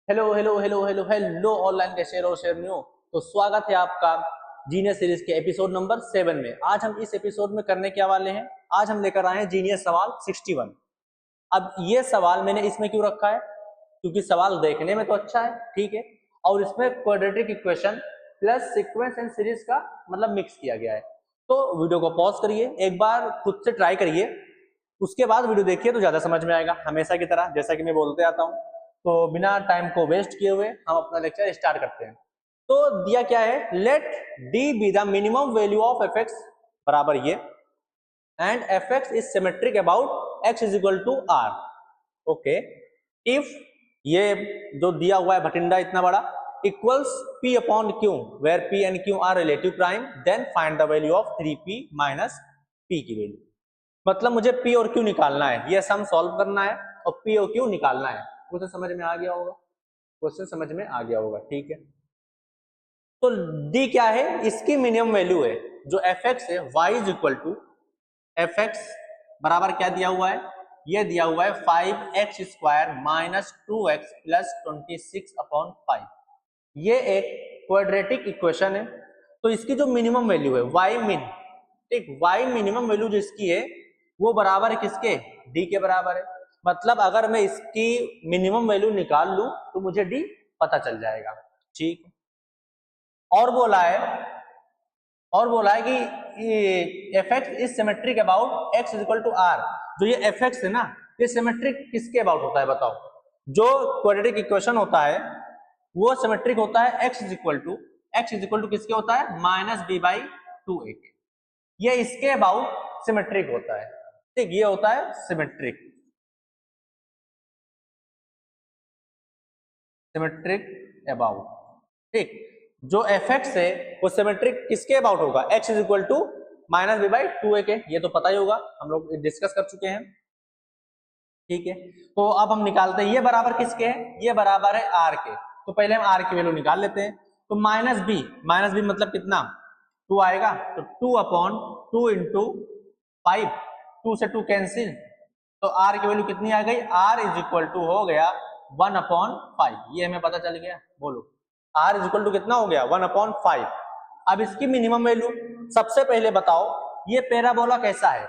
Hello hello hello hello hello online कैसे रहो share new. तो स्वागत है आपका जीनियस सीरीज के एपिसोड नंबर 7 में। आज हम इस एपिसोड में करने क्या वाले हैं, आज हम लेकर आए हैं जीनियस सवाल 61। अब ये सवाल मैंने इसमें क्यों रखा है, क्योंकि सवाल देखने में तो अच्छा है, ठीक है, और इसमें quadratic equation plus sequence and series का मतलब मिक्स किया गया है। तो वीडियो को पॉज करिए, एक बार खुद से ट्राई करिए, उसके बाद वीडियो देखिए तो ज्यादा समझ में आएगा। हमेशा की तरह जैसा कि मैं बोलते आता हूँ, तो बिना टाइम को वेस्ट किए हुए हम अपना लेक्चर स्टार्ट करते हैं। तो दिया क्या है, let d be the minimum value of f x बराबर ये, and f x is symmetric about x is equal to r. Okay, if ये जो दिया हुआ है भटिंडा इतना बड़ा equals p upon q where p and q are relative prime, then find the value of 3p minus p की वैल्यू। मतलब मुझे p और q निकालना है, ये सम सॉल्व करना है और p और q निकालना है। क्वेश्चन समझ में आ गया होगा, क्वेश्चन समझ में आ गया होगा, ठीक है। तो d क्या है, इसकी मिनिमम वैल्यू है। जो एफ एक्स है y is equal to f x बराबर क्या दिया हुआ है, ये दिया हुआ है 5x square minus 2x plus 26 upon 5। ये एक क्वाड्रेटिक इक्वेशन है। तो इसकी जो मिनिमम वैल्यू है y मिन, ठीक, y मिनिमम वैल्यू जो इसकी है वो बराबर है किसके, d के बराबर है। मतलब अगर मैं इसकी मिनिमम वैल्यू निकाल लूं तो मुझे d पता चल जाएगा, ठीक। और बोला है, और बोला है कि f x is symmetric about x is equal to r. जो ये एफ एक्स है ना, ये सिमेट्रिक किसके अबाउट होता है बताओ। जो क्वाड्रेटिक इक्वेशन होता है वो सिमेट्रिक होता है एक्स इज इक्वल टू किसके होता है, माइनस बी बाई 2a के। ये इसके अबाउट सिमेट्रिक होता है, ठीक, ये होता है सिमेट्रिक, सिमेट्रिक अबाउट, ठीक। जो एफ एक्स है वो सिमेट्रिक किसके अबाउट होगा, x is equal to minus b by 2a के। ये तो पता ही होगा, हम लोग डिस्कस कर चुके हैं, ठीक है। तो अब हम निकालते हैं ये बराबर किसके है, ये बराबर है आर के। तो पहले हम आर की वैल्यू निकाल लेते हैं। तो माइनस बी मतलब कितना, 2 आएगा। तो 2 अपॉन 2 इंटू 5, 2 से 2 कैंसिल, तो आर की वैल्यू कितनी आ गई, आर इज इक्वल टू हो गया 1 अपॉन 5। ये हमें पता चल गया, बोलो आर इज इक्वल टू कितना हो गया, 1 अपॉन 5। अब इसकी मिनिमम वैल्यू, सबसे पहले बताओ ये पैराबोला कैसा है,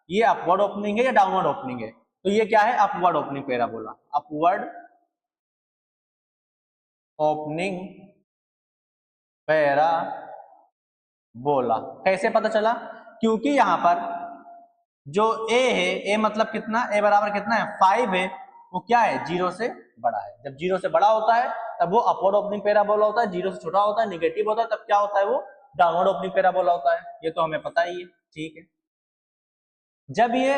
ये अपवर्ड ओपनिंग है या डाउनवर्ड ओपनिंग है। तो ये क्या है, upward opening parabola, upward opening parabola. कैसे पता चला, क्योंकि यहां पर जो ए है, ए मतलब कितना, ए बराबर कितना है 5 है, वो क्या है 0 से बड़ा है। जब 0 से बड़ा होता है तब वो अपवर्ड ओपनिंग पैराबोला होता है, 0 से छोटा होता है, निगेटिव होता है, तब क्या होता है, वो डाउनवर्ड ओपनिंग पैराबोला होता है। ये तो हमें पता ही है, ठीक है। जब ये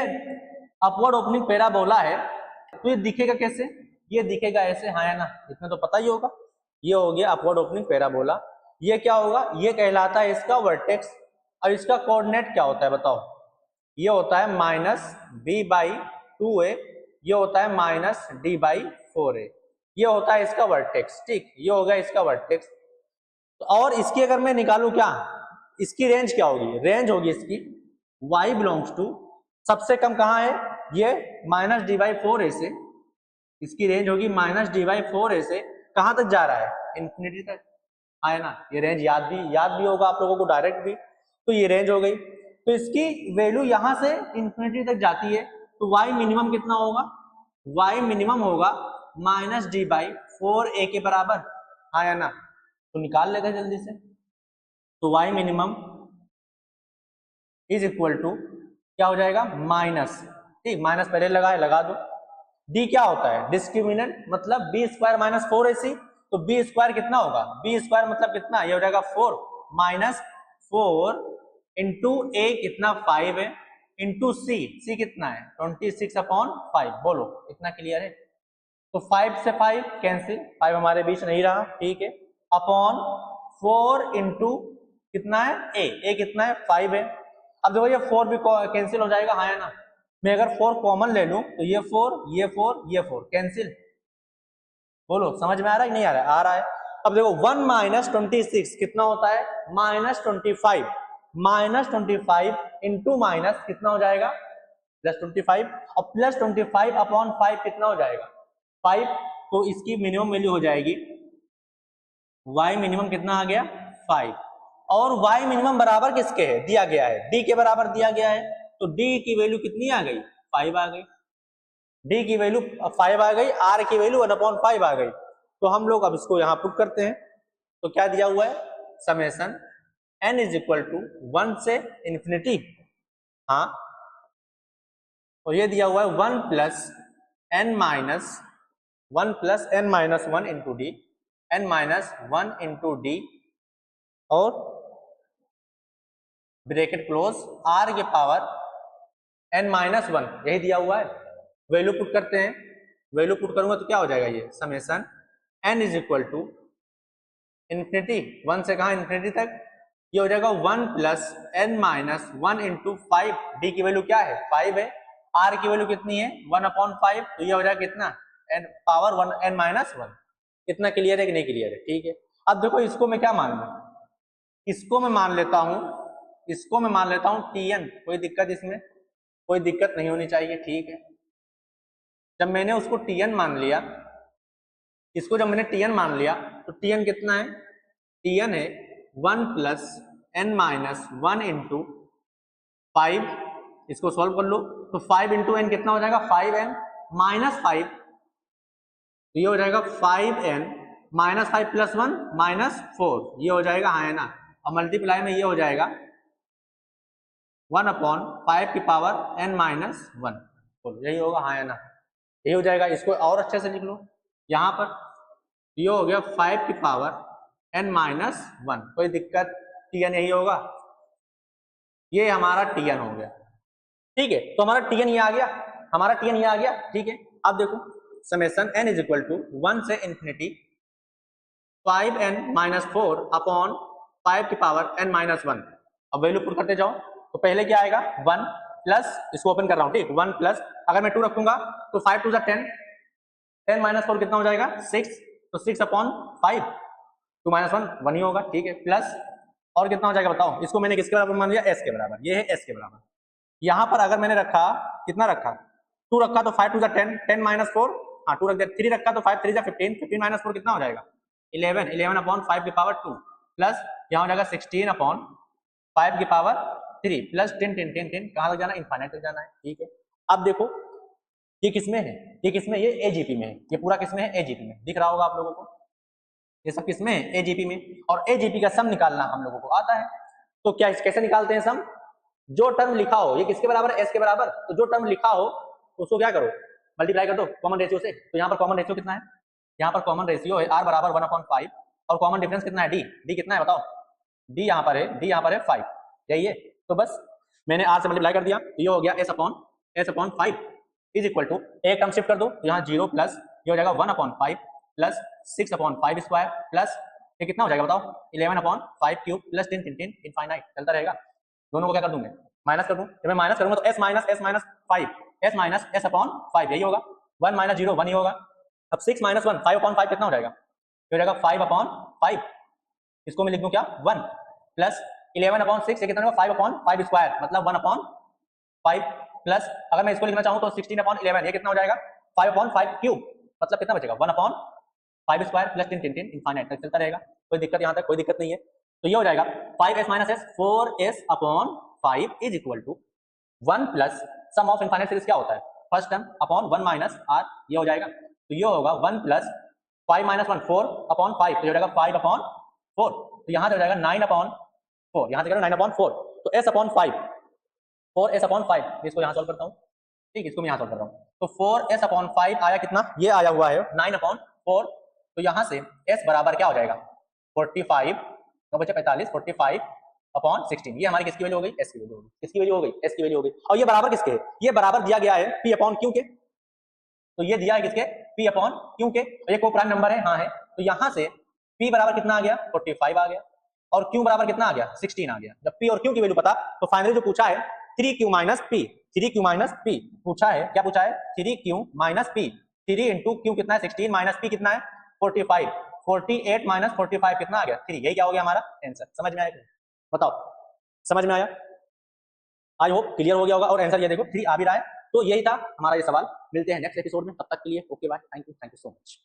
अपवर्ड ओपनिंग पैराबोला है तो ये दिखेगा कैसे, ये दिखेगा ऐसे, हाँ या ना, इतना तो पता ही होगा। ये हो गया अपवर्ड ओपनिंग पैराबोला। ये क्या होगा, ये कहलाता है इसका वर्टेक्स। और इसका कोऑर्डिनेट क्या होता है बताओ, ये होता है माइनस बी बाई 2a, ये होता है माइनस डी बाई 4a। ये होता है इसका वर्टेक्स, ठीक, ये हो गया इसका वर्टेक्स। तो और इसकी अगर मैं निकालू क्या, इसकी रेंज क्या होगी, रेंज होगी इसकी y बिलोंग्स टू, सबसे कम कहाँ है, ये माइनस डी बाई 4a से, इसकी रेंज होगी माइनस डी बाई 4a से कहां तक जा रहा है, इंफिनिटी तक, है ना। ये रेंज याद भी होगा आप लोगों को, डायरेक्ट भी। तो ये रेंज हो गई, तो इसकी वैल्यू यहां से इंफिनिटी तक जाती है। तो y मिनिमम कितना होगा, y मिनिमम होगा माइनस डी बाई 4a के बराबर, हाँ या ना। तो निकाल लेते जल्दी से। तो y minimum is equal to क्या हो जाएगा, माइनस, ठीक, माइनस पहले लगा है, लगा दो। d क्या होता है, डिस्क्रिमिनेंट, मतलब b स्क्वायर माइनस 4ac। तो b स्क्वायर कितना होगा, b स्क्वायर मतलब कितना, ये हो जाएगा 4 माइनस 4 इंटू a कितना 5 है, इंटू c कितना है 26 अपॉन 5। बोलो इतना क्लियर है। तो 5 से 5 कैंसिल, 5 हमारे बीच नहीं रहा, ठीक है, अपॉन 4 इंटू कितना है a कितना है 5 है। अब देखो ये 4 भी कैंसिल हो जाएगा, हाँ या ना। मैं अगर 4 कॉमन ले लूं तो ये 4 ये 4 ये 4 कैंसिल। बोलो समझ में आ रहा है कि नहीं आ रहा है, आ रहा है। अब देखो 1 माइनस 26 कितना होता है, माइनस 25, माइनस 25 इंटू माइनस कितना हो जाएगा, प्लस 25, और प्लस 25 अपॉन 5 कितना हो जाएगा 5, तो इसकी मिनिमम वैल्यू हो जाएगी y मिनिमम कितना आ गया 5, और y मिनिमम बराबर किसके है दिया गया है d के बराबर दिया गया है, तो d की वैल्यू कितनी आ गई 5 आ गई, d की वैल्यू 5 आ गई, r की वैल्यू 1/5 आ गई। तो हम लोग अब इसको यहाँ पुट करते हैं, तो क्या दिया हुआ है summation n is equal to 1 से इंफिनिटी, हाँ, और ये दिया हुआ है 1 plus n minus 1 into D, n minus 1 into D, और ब्रैकेट क्लोज r के पावर n माइनस 1, यही दिया हुआ है। वैल्यू पुट करते हैं, वैल्यू पुट करूंगा तो क्या हो जाएगा ये summation n is equal to infinity 1 से कहा इंफिनिटी तक, ये हो जाएगा 1 plus n minus 1 into 5, d की वैल्यू क्या है 5 है, r की वैल्यू कितनी है 1/5, तो ये हो जाएगा कितना n पावर 1 n माइनस 1। इतना क्लियर है कि नहीं क्लियर है? ठीक है। अब देखो इसको मैं क्या मान लूं, इसको मैं मान लेता हूं, इसको मैं मान लेता हूं tn, कोई दिक्कत इसमें कोई दिक्कत नहीं होनी चाहिए, ठीक है। जब मैंने उसको tn मान लिया, इसको जब मैंने tn मान लिया, तो tn कितना है, tn है 1 प्लस n माइनस 1 इंटू 5, इसको सॉल्व कर लो, तो 5 इंटू एन कितना हो जाएगा 5n माइनस 5, ये हो जाएगा 5n माइनस 5 प्लस 1 माइनस 4, ये हो जाएगा, हाँ है ना, और मल्टीप्लाई में ये हो जाएगा 1/5 की पावर n माइनस 1, यही होगा, हाँ है ना, यही हो जाएगा। इसको और अच्छे से लिख लो, यहाँ पर ये हो गया 5 की पावर n माइनस 1, कोई दिक्कत, tn यही होगा, ये हमारा tn हो गया, ठीक है। तो हमारा tn ये आ गया, हमारा tn ये आ गया, ठीक है। अब देखो summation n is equal to 1 से इंफिनिटी 5n माइनस 4 अपॉन 5 की पावर n माइनस 1। अब वैल्यू पुट करते जाओ, तो पहले क्या आएगा 1 प्लस, इसको ओपन कर रहा हूं, ठीक, 1 प्लस, अगर मैं 2 रखूंगा तो 5 2 10, 10 माइनस 4 कितना हो जाएगा 6, तो 6 अपॉन 5, 2 माइनस 1 1 ही होगा, ठीक है, प्लस और कितना हो जाएगा बताओ, इसको मैंने किसके बराबर मान लिया s के बराबर, ये है s के बराबर। यहाँ पर अगर मैंने रखा कितना रखा 2 रखा, तो 5 2 10, 10 माइनस 4, हाँ 2 रख दिया, 3 रखा तो 5 3 15, 15 माइनस 4 कितना हो जाएगा 11, 11 अपॉन 5 की पावर 2, प्लस यहाँ हो जाएगा 16 अपॉन 5 की पावर 3, प्लस 10 10 10 10, कहाँ तक जाना इनफाइनाइट तक जाना है, ठीक है। अब देखो ये किसमें है, ये किसमें, ये एजीपी में है, ये पूरा किसमें है एजीपी में, दिख रहा होगा आप लोगों को, ये सब किसमें है एजीपी में, और एजीपी का सम निकालना हम लोगों को आता है। तो क्या कैसे निकालते हैं सम, जो टर्म लिखा हो ये किसके बराबर है एस के बराबर, तो जो टर्म लिखा हो उसको क्या करो मल्टीप्लाई कर दो कॉमन रेशियो से, तो यहाँ पर कॉमन रेशियो कितना है, यहाँ पर कॉमन रेशियो है r बराबर 1/5, और कॉमन डिफरेंस कितना है d कितना है बताओ, d यहाँ पर है 5, यही है। तो बस मैंने r से मल्टीप्लाई कर दिया, ये हो गया s/5 इज इक्वल टू, एक टर्म शिफ्ट कर दो, यहाँ 0 प्लस ये हो जाएगा 1/5 प्लस 6/5 स्क्वायर, प्लस ये कितना हो जाएगा बताओ 11/5 क्यूब, प्लस 10 10 10 इनफाइनाइट चलता रहेगा। दोनों को क्या कर दूं मैं माइनस कर दूं, जब मैं माइनस करूंगा तो s माइनस s/5 यही होगा, 1 माइनस 0 1 ही होगा। अब 6 माइनस 1 5/5 कितना हो जाएगा, ये हो जाएगा 5/5, इसको मैं लिख दूं क्या 1, प्लस 11/6 ये कितना होगा 5/5 स्क्वायर, मतलब 1/5, प्लस अगर मैं इसको लिखना चाहूं तो 16/11, ये कितना हो जाएगा 5/5 क्यूब, मतलब कितना बचेगा 1/5 स्क्वायर प्लस 10 10 10 इनफाइनाइट तक चलता रहेगा। कोई दिक्कत यहाँ तक कोई दिक्कत नहीं है। तो ये हो जाएगा 5s minus s 4s/5 is equal to 1 plus sum of infinite series क्या होता है first term upon 1 minus r, ये हो जाएगा। तो ये होगा 1 प्लस 5 माइनस 1 4/5, तो ये हो जाएगा 5/4, तो यहाँ से हो जाएगा 9/4, यहाँ से 9/4, तो s/5 4s/5, इसको यहाँ सॉल्व करता हूँ, ठीक, इसको मैं यहाँ सॉल्व कर रहा हूँ, तो 4s/5 आया कितना, ये आया हुआ है 9/4, तो यहाँ से s बराबर क्या हो जाएगा 45, 9 बचे 45, 45/16, ये हमारी किसकी वैल्यू हो गई s की वैल्यू हो गई, किसकी वैल्यू हो गई s की वैल्यू हो गई। और ये बराबर किसके है, ये बराबर दिया गया है p/q के, तो ये दिया है किसके p/q के, और ये को प्राइम नंबर है, हाँ है, तो यहाँ से p बराबर कितना आ गया 45 आ गया, और q बराबर कितना आ गया 16 आ गया। जब p और q की वैल्यू पता, तो फाइनली जो पूछा है 3q minus p, 3q minus p पूछा है, क्या पूछा है 3q minus p, 3 into q कितना है 16 माइनस p कितना है 45, 48 माइनस 45 कितना आ गया 3, यही क्या हो गया हमारा आंसर। समझ में आया, बताओ समझ में आया, आई होप क्लियर हो गया होगा। और आंसर ये देखो 3 आ भी रहा है, तो यही था हमारा ये सवाल। मिलते हैं नेक्स्ट एपिसोड में, तब तक के लिए okay bye, thank you so much.